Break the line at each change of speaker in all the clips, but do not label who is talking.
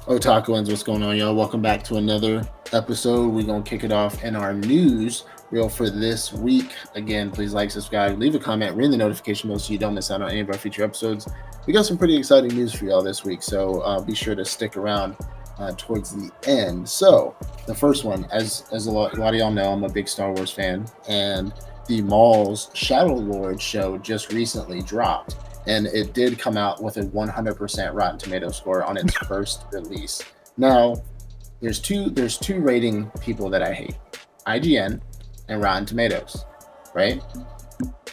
Otakuans, what's going on, y'all? Welcome back to another episode. We're gonna kick it off in our news reel for this week. Again, please like, subscribe, leave a comment, ring the notification bell so you don't miss out on any of our future episodes. We got some pretty exciting news for y'all this week, so be sure to stick around towards the end. So, the first one, as a lot of y'all know, I'm a big Star Wars fan, and the Mall's Shadow Lord show just recently dropped, and it did come out with a 100% Rotten Tomato score on its first release. Now, there's two rating people that I hate: IGN and Rotten Tomatoes, right?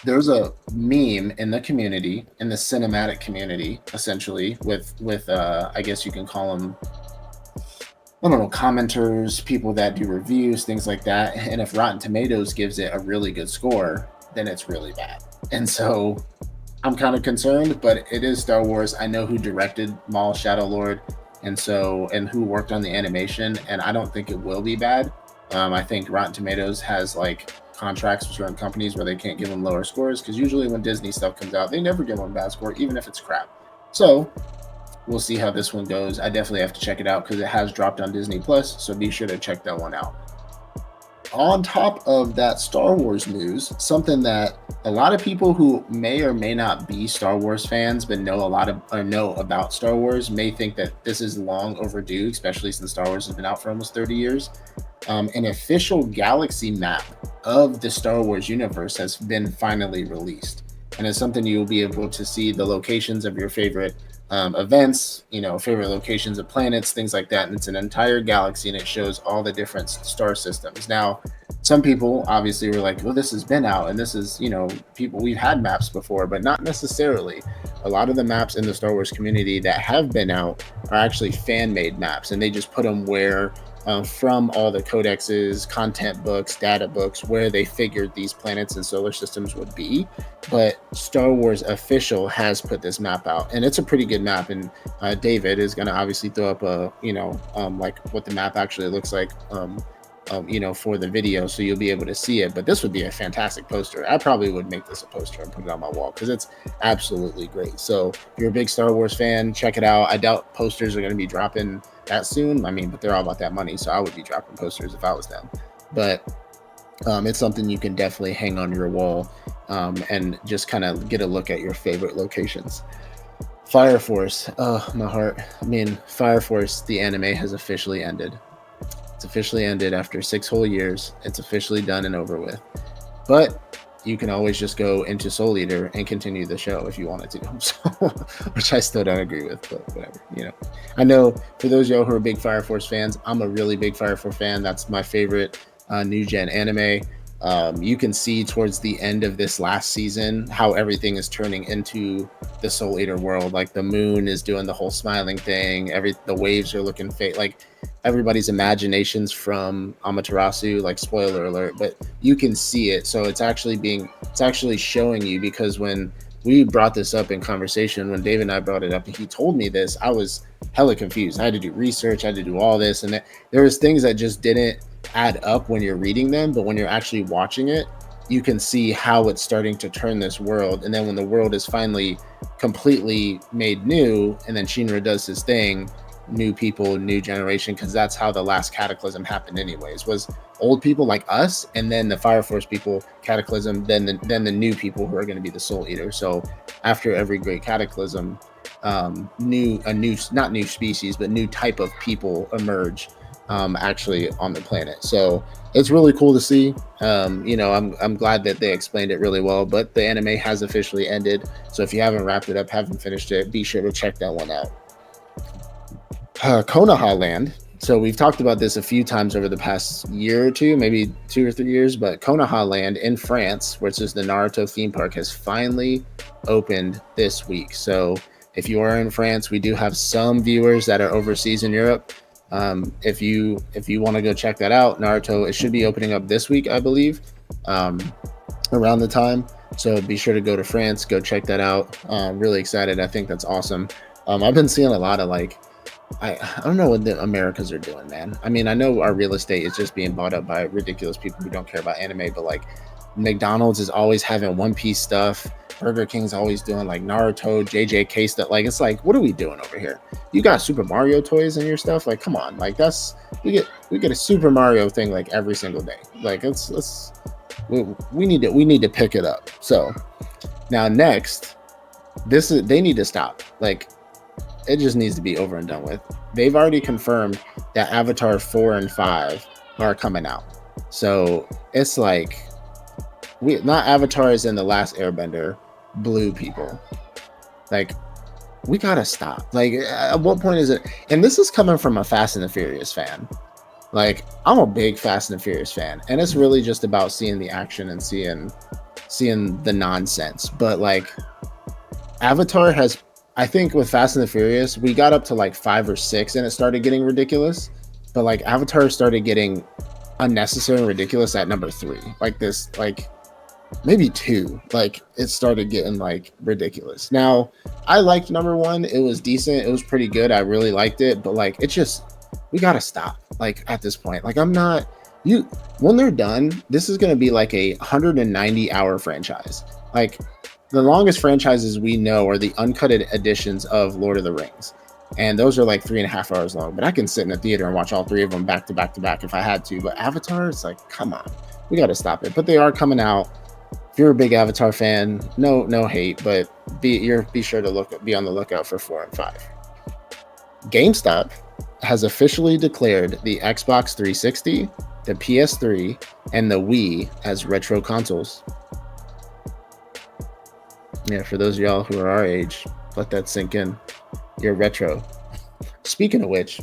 There's a meme in the community, in the cinematic community, essentially, with I guess you can call them, I don't know, commenters, people that do reviews, things like that. And if Rotten Tomatoes gives it a really good score, then it's really bad. And so I'm kind of concerned, but it is Star Wars. I know who directed Maul Shadow Lord, and who worked on the animation, and I don't think it will be bad. I think Rotten Tomatoes has like contracts with certain companies where they can't give them lower scores, because usually when Disney stuff comes out, they never give them a bad score, even if it's crap. So we'll see how this one goes. I definitely have to check it out because it has dropped on Disney Plus, so be sure to check that one out. On top of that Star Wars news, something that a lot of people who may or may not be Star Wars fans but know about Star Wars may think that this is long overdue, especially since Star Wars has been out for almost 30 years. An official galaxy map of the Star Wars universe has been finally released, and it's something you'll be able to see the locations of your favorite events, favorite locations of planets, things like that. And it's an entire galaxy, and it shows all the different star systems. Now, some people obviously were like, well, this has been out, and this is, people, we've had maps before, but not necessarily. A lot of the maps in the Star Wars community that have been out are actually fan-made maps, and they just put them where from all the codexes, content books, data books, where they figured these planets and solar systems would be. But Star Wars Official has put this map out, and it's a pretty good map. And David is going to obviously throw up like what the map actually looks like, for the video, so you'll be able to see it. But this would be a fantastic poster. I probably would make this a poster and put it on my wall because it's absolutely great. So if you're a big Star Wars fan, check it out. I doubt posters are going to be dropping that soon. But they're all about that money, so I would be dropping posters if I was them. But it's something you can definitely hang on your wall and just kind of get a look at your favorite locations. Fire Force, my heart. Fire Force, the anime has officially ended. It's officially ended after 6 whole years. It's officially done and over with. But you can always just go into Soul Eater and continue the show if you wanted to, so, which I still don't agree with, but whatever. I know for those of y'all who are big Fire Force fans, I'm a really big Fire Force fan. That's my favorite new gen anime. You can see towards the end of this last season how everything is turning into the Soul Eater world. Like the moon is doing the whole smiling thing. The waves are looking fake. Like everybody's imaginations from Amaterasu, like spoiler alert, but you can see it. So it's actually showing you, because when we brought this up in conversation, when David and I brought it up and he told me this, I was hella confused. I had to do research. I had to do all this. And there was things that just didn't add up when you're reading them. But when you're actually watching it, you can see how it's starting to turn this world. And then when the world is finally completely made new, and then Shinra does his thing, new people, new generation, because that's how the last cataclysm happened anyways, was old people like us, and then the Fire Force people cataclysm, then the new people who are going to be the Soul Eater. So after every great cataclysm, not new species, but new type of people emerge actually on the planet. So it's really cool to see. I'm glad that they explained it really well, but the anime has officially ended. So if you haven't wrapped it up, haven't finished it, be sure to check that one out. Konoha Land. So we've talked about this a few times over the past year or two, maybe 2 or 3 years, but Konoha Land in France, which is the Naruto theme park, has finally opened this week. So if you are in France, we do have some viewers that are overseas in Europe. If you want to go check that out, Naruto, it should be opening up this week, I believe, around the time. So be sure to go to France, go check that out. Really excited. I think that's awesome. I've been seeing a lot of I don't know what the Americas are doing, man. I know our real estate is just being bought up by ridiculous people who don't care about anime, but McDonald's is always having One Piece stuff. Burger King's always doing like Naruto, JJK stuff. Like, it's like, what are we doing over here? You got Super Mario toys in your stuff? Like, come on. Like, we get a Super Mario thing like every single day. Like, we need to pick it up. So now next, they need to stop. Like, it just needs to be over and done with. They've already confirmed that Avatar 4 and 5 are coming out. So it's like, not Avatar is in The Last Airbender, blue people. Like, we gotta stop. Like, at what point is it? And this is coming from a Fast and the Furious fan. Like, I'm a big Fast and the Furious fan, and it's really just about seeing the action and seeing the nonsense. But like, Avatar has, I think with Fast and the Furious, we got up to like 5 or 6 and it started getting ridiculous. But like, Avatar started getting unnecessary and ridiculous at number 3. Like this, like maybe 2. Like, it started getting like ridiculous. Now, I liked number 1. It was decent. It was pretty good. I really liked it. But like, it just, we gotta stop. Like, at this point, like, when they're done, this is gonna be like a 190-hour franchise. Like, the longest franchises we know are the uncut editions of Lord of the Rings. And those are like 3.5 hours long. But I can sit in a theater and watch all 3 of them back to back to back if I had to. But Avatar, it's like, come on. We got to stop it. But they are coming out. If you're a big Avatar fan, no hate. But be sure to be on the lookout for 4 and 5. GameStop has officially declared the Xbox 360, the PS3, and the Wii as retro consoles. Yeah, for those of y'all who are our age, let that sink in. You're retro. Speaking of which,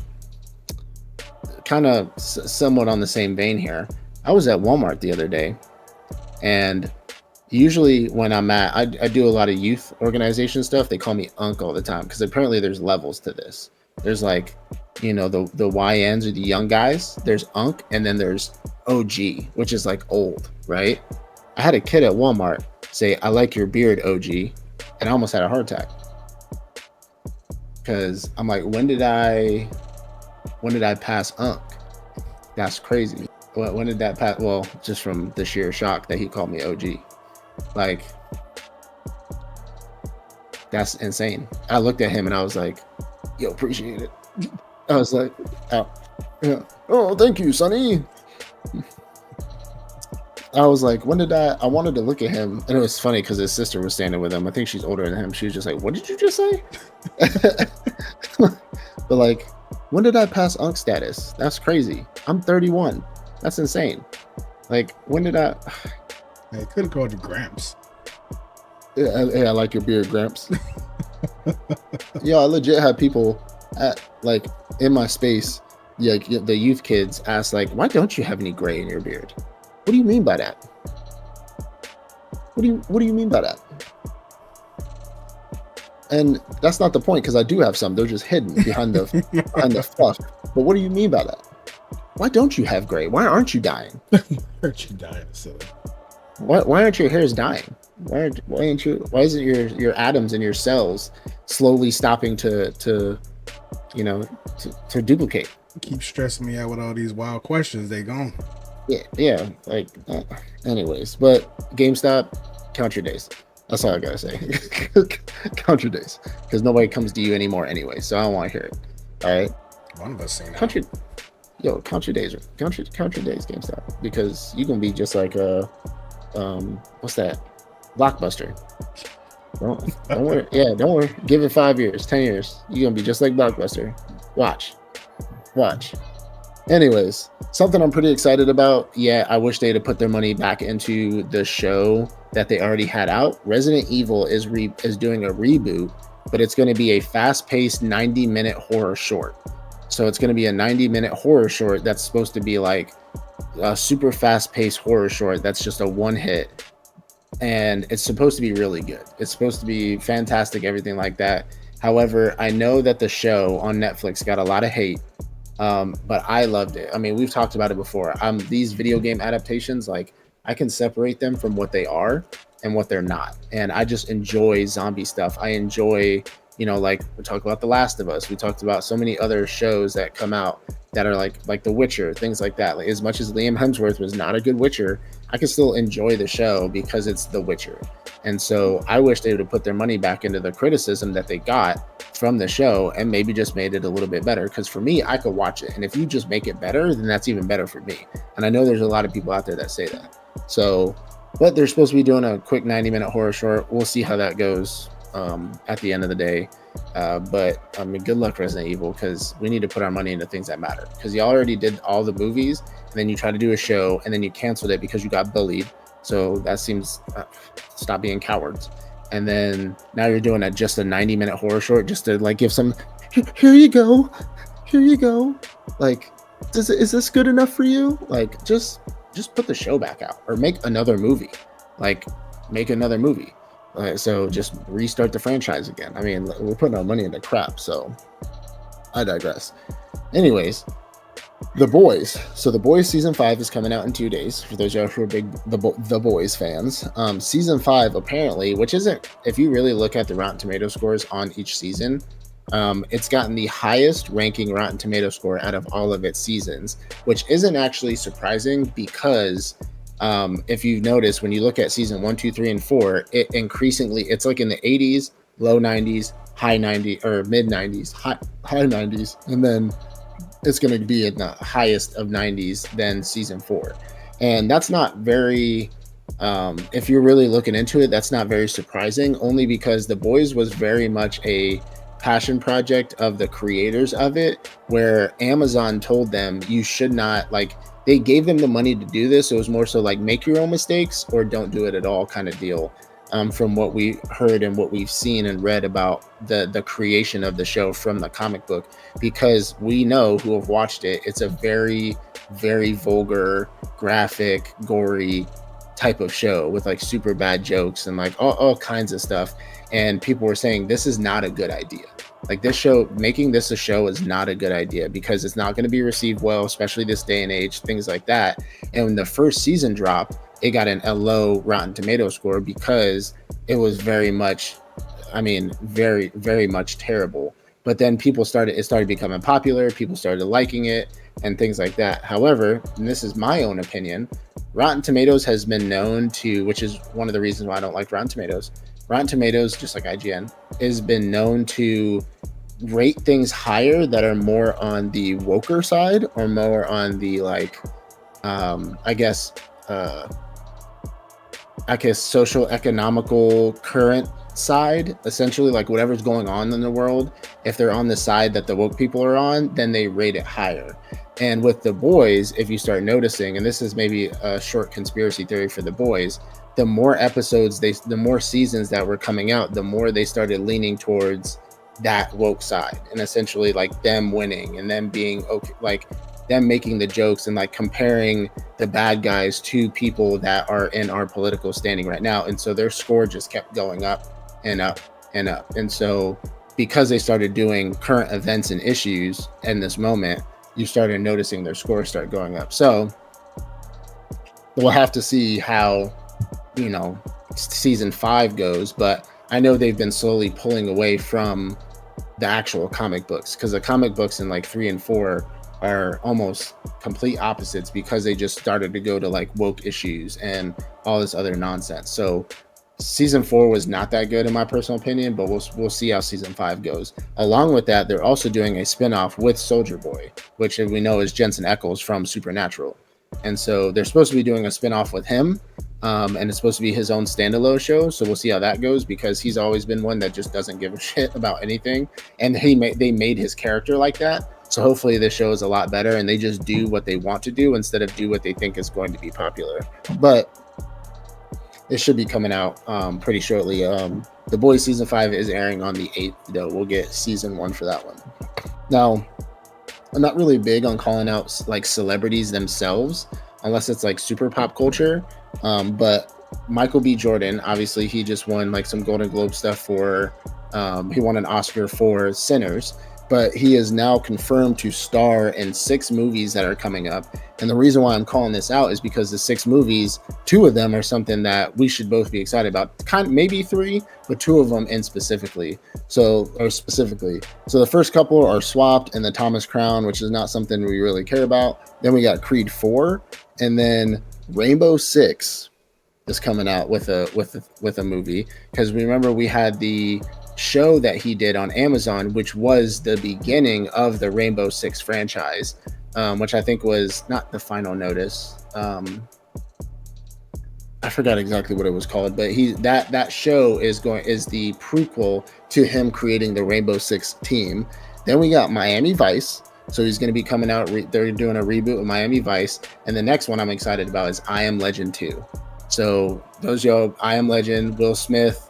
kind of somewhat on the same vein here, I was at Walmart the other day, and usually when I'm at, I do a lot of youth organization stuff. They call me Unc all the time because apparently there's levels to this. There's like, you know, the YNs or the young guys. There's Unc, and then there's OG, which is like old, right? I had a kid at Walmart say, "I like your beard, OG," and I almost had a heart attack because I'm like, when did I pass Unc? That's crazy. When did that pass? Well, just from the sheer shock that he called me OG. Like, that's insane. I looked at him and I was like, yo, appreciate it. I was like, oh, yeah. Oh, thank you, Sonny. I was like, I wanted to look at him, and it was funny because his sister was standing with him. I think she's older than him. She was just like, what did you just say? But like, when did I pass Unc status? That's crazy. I'm 31. That's insane. Like, when did I?
They could have called you Gramps.
Yeah, I like your beard, Gramps. Yo, I legit had people at, like, in my space, like the youth kids ask, like, why don't you have any gray in your beard? What do you mean by that? What do you mean by that? And that's not the point, because I do have some. They're just hidden behind the fluff. But what do you mean by that? Why don't you have gray? Why aren't you dying?
Why aren't you dying, silly?
Why aren't your hairs dying? Why isn't your atoms in your cells slowly stopping to duplicate?
Keep stressing me out with all these wild questions. They gone.
Yeah. Like, anyways, but GameStop, count your days. That's all I gotta say. Count your days, because nobody comes to you anymore anyway. So I don't want to hear it. All right.
One of us saying that.
Count your days. Count your days, GameStop, because you can be just like what's that? Blockbuster. Don't worry. Yeah, don't worry. Give it 5 years, 10 years. You're gonna be just like Blockbuster. Watch. Anyways, something I'm pretty excited about. Yeah, I wish they'd have put their money back into the show that they already had out. Resident Evil is doing a reboot, but it's going to be a fast-paced 90-minute horror short. So it's going to be a 90-minute horror short that's supposed to be like a super fast-paced horror short that's just a one hit. And it's supposed to be really good. It's supposed to be fantastic, everything like that. However, I know that the show on Netflix got a lot of hate. But I loved it. I mean, we've talked about it before. These video game adaptations, like, I can separate them from what they are and what they're not. And I just enjoy zombie stuff. I enjoy, like, we talked about The Last of Us. We talked about so many other shows that come out that are like The Witcher, things like that. Like, as much as Liam Hemsworth was not a good Witcher, I can still enjoy the show because it's The Witcher. And so I wish they would have put their money back into the criticism that they got from the show and maybe just made it a little bit better. Because for me, I could watch it. And if you just make it better, then that's even better for me. And I know there's a lot of people out there that say that. So, but they're supposed to be doing a quick 90-minute horror short. We'll see how that goes at the end of the day. But I mean, good luck, Resident Evil, because we need to put our money into things that matter. Because you already did all the movies, and then you try to do a show, and then you canceled it because you got bullied. So that seems stop being cowards. And then now you're doing just a 90-minute horror short just to like give some. Here you go. Like, is this good enough for you? Like, just put the show back out or make another movie. Like, make another movie. So just restart the franchise again. I mean, we're putting our money into crap. So I digress. Anyways. The Boys. So The Boys season 5 is coming out in 2 days. For those of you who are big The Boys fans, season 5 apparently, which isn't, if you really look at the Rotten Tomato scores on each season, it's gotten the highest ranking Rotten Tomato score out of all of its seasons, which isn't actually surprising because if you've noticed, when you look at season 1, 2, 3, and 4, it increasingly, it's like in the 80s, low 90s, high 90s, or mid 90s, high 90s, and then it's going to be in the highest of 90s than season 4. And that's not very, if you're really looking into it, that's not very surprising, only because The Boys was very much a passion project of the creators of it, where Amazon told them you should not, like, they gave them the money to do this. It was more so like make your own mistakes or don't do it at all kind of deal. From what we heard and what we've seen and read about the creation of the show from the comic book, because we know who have watched it, it's a very, very vulgar, graphic, gory type of show with like super bad jokes and like all kinds of stuff. And people were saying this is not a good idea. Like this show, making this a show is not a good idea because it's not going to be received well, especially this day and age, things like that. And when the first season dropped, it got a low Rotten Tomato score because it was very much, I mean, very, very much terrible. But then it started becoming popular. People started liking it and things like that. However, and this is my own opinion, Rotten Tomatoes has been known to, which is one of the reasons why I don't like Rotten Tomatoes. Rotten Tomatoes, just like IGN, has been known to rate things higher that are more on the woker side or more on the like, I guess social economical current side, essentially, like whatever's going on in the world, if they're on the side that the woke people are on, then they rate it higher. And with The Boys, if you start noticing, and this is maybe a short conspiracy theory for The Boys, the more episodes the more seasons that were coming out, the more they started leaning towards that woke side, and essentially like them winning and them being okay, like them making the jokes and like comparing the bad guys to people that are in our political standing right now. And so their score just kept going up and up and up. And so because they started doing current events and issues in this moment, you started noticing their scores start going up. So we'll have to see how, season 5 goes, but I know they've been slowly pulling away from the actual comic books, because the comic books in like 3 and 4 are almost complete opposites because they just started to go to like woke issues and all this other nonsense. So season 4 was not that good in my personal opinion, but we'll see how season 5 goes. Along with that, they're also doing a spinoff with Soldier Boy, which we know is Jensen Ackles from Supernatural. And so they're supposed to be doing a spinoff with him. And it's supposed to be his own standalone show. So we'll see how that goes, because he's always been one that just doesn't give a shit about anything. And they made his character like that. So hopefully this show is a lot better and they just do what they want to do instead of do what they think is going to be popular. But it should be coming out pretty shortly. The Boys season 5 is airing on the 8th, though. We'll get season 1 for that one. Now, I'm not really big on calling out like celebrities themselves unless it's like super pop culture. But Michael B. Jordan, obviously, he just won like some Golden Globe stuff for, he won an Oscar for Sinners, but he is now confirmed to star in 6 movies that are coming up. And the reason why I'm calling this out is because the 6 movies, 2 of them are something that we should both be excited about. Maybe 3, but 2 of them specifically. So the first couple are Swapped and The Thomas Crown, which is not something we really care about. Then we got Creed 4, and then Rainbow Six, is coming out with a movie, because remember we had the show that he did on Amazon, which was the beginning of the Rainbow Six franchise, which I think was not the Final Notice. I forgot exactly what it was called, but that show is the prequel to him creating the Rainbow Six team. Then we got Miami Vice, so he's going to be coming out. They're doing a reboot of Miami Vice, and the next one I'm excited about is I Am Legend 2. So those I Am Legend, Will Smith.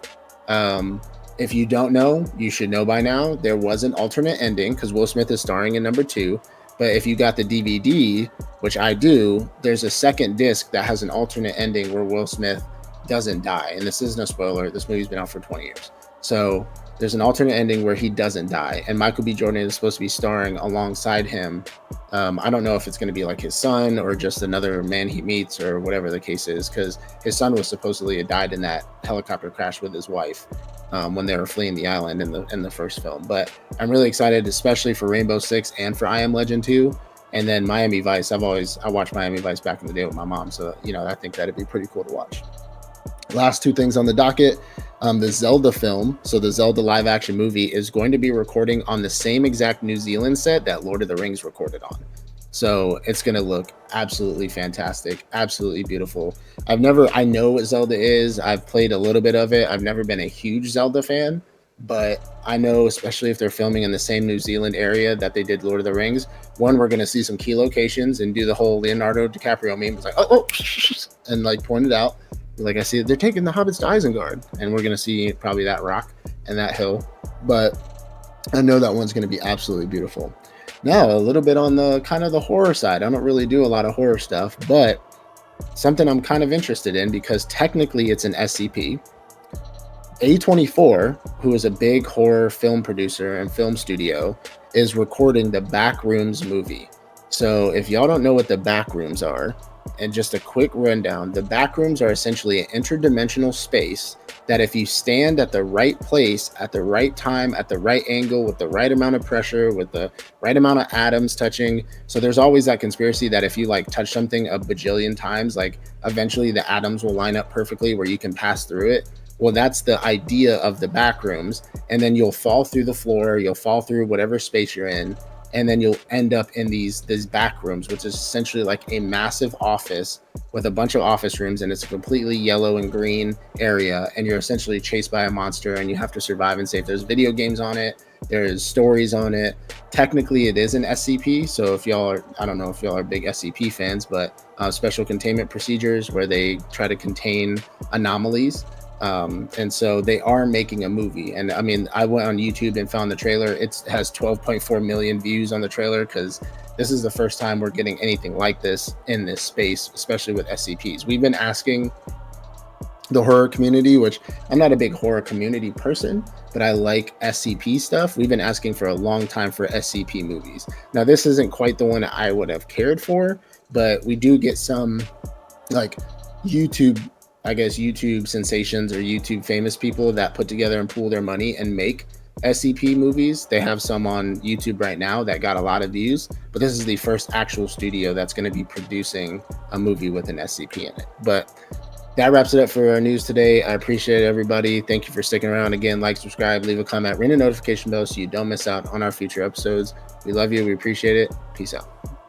If you don't know, you should know by now. There was an alternate ending because Will Smith is starring in number 2. But if you got the DVD, which I do, there's a second disc that has an alternate ending where Will Smith doesn't die. And this isn't a spoiler. This movie's been out for 20 years. So there's an alternate ending where he doesn't die. And Michael B. Jordan is supposed to be starring alongside him. I don't know if it's going to be like his son or just another man he meets or whatever the case is, because his son was supposedly had died in that helicopter crash with his wife. When they were fleeing the island in the first film. But I'm really excited, especially for Rainbow Six and for I Am Legend 2. And then Miami Vice. I watched Miami Vice back in the day with my mom. So, I think that'd be pretty cool to watch. Last two things on the docket. The Zelda film, so the Zelda live action movie, is going to be recording on the same exact New Zealand set that Lord of the Rings recorded on. So it's going to look absolutely fantastic, absolutely beautiful. I know what Zelda is. I've played a little bit of it. I've never been a huge Zelda fan, but I know, especially if they're filming in the same New Zealand area that they did Lord of the Rings, one, we're going to see some key locations and do the whole Leonardo DiCaprio meme. It's like, oh, and like point it out. Like I see, they're taking the hobbits to Isengard, and we're going to see probably that rock and that hill. But I know that one's going to be absolutely beautiful. Now, a little bit on the kind of the horror side. I don't really do a lot of horror stuff, but something I'm kind of interested in because technically it's an SCP. A24, who is a big horror film producer and film studio, is recording the Backrooms movie. So if y'all don't know what the Backrooms are, and just a quick rundown, the Backrooms are essentially an interdimensional space that if you stand at the right place, at the right time, at the right angle, with the right amount of pressure, with the right amount of atoms touching. So there's always that conspiracy that if you like touch something a bajillion times, like eventually the atoms will line up perfectly where you can pass through it. Well, that's the idea of the Backrooms. And then you'll fall through the floor, you'll fall through whatever space you're in, and then you'll end up in these back rooms, which is essentially like a massive office with a bunch of office rooms, and it's a completely yellow and green area, and you're essentially chased by a monster and you have to survive and save. There's video games on it, there's stories on it. Technically it is an SCP, so if y'all are, I don't know if y'all are big SCP fans, but special containment procedures where they try to contain anomalies. And so they are making a movie. And I mean, I went on YouTube and found the trailer. It has 12.4 million views on the trailer because this is the first time we're getting anything like this in this space, especially with SCPs. We've been asking the horror community, which I'm not a big horror community person, but I like SCP stuff. We've been asking for a long time for SCP movies. Now, this isn't quite the one I would have cared for, but we do get some like YouTube sensations or YouTube famous people that put together and pool their money and make SCP movies. They have some on YouTube right now that got a lot of views, but this is the first actual studio that's going to be producing a movie with an SCP in it. But that wraps it up for our news today. I appreciate everybody. Thank you for sticking around. Again, like, subscribe, leave a comment, ring the notification bell so you don't miss out on our future episodes. We love you. We appreciate it. Peace out.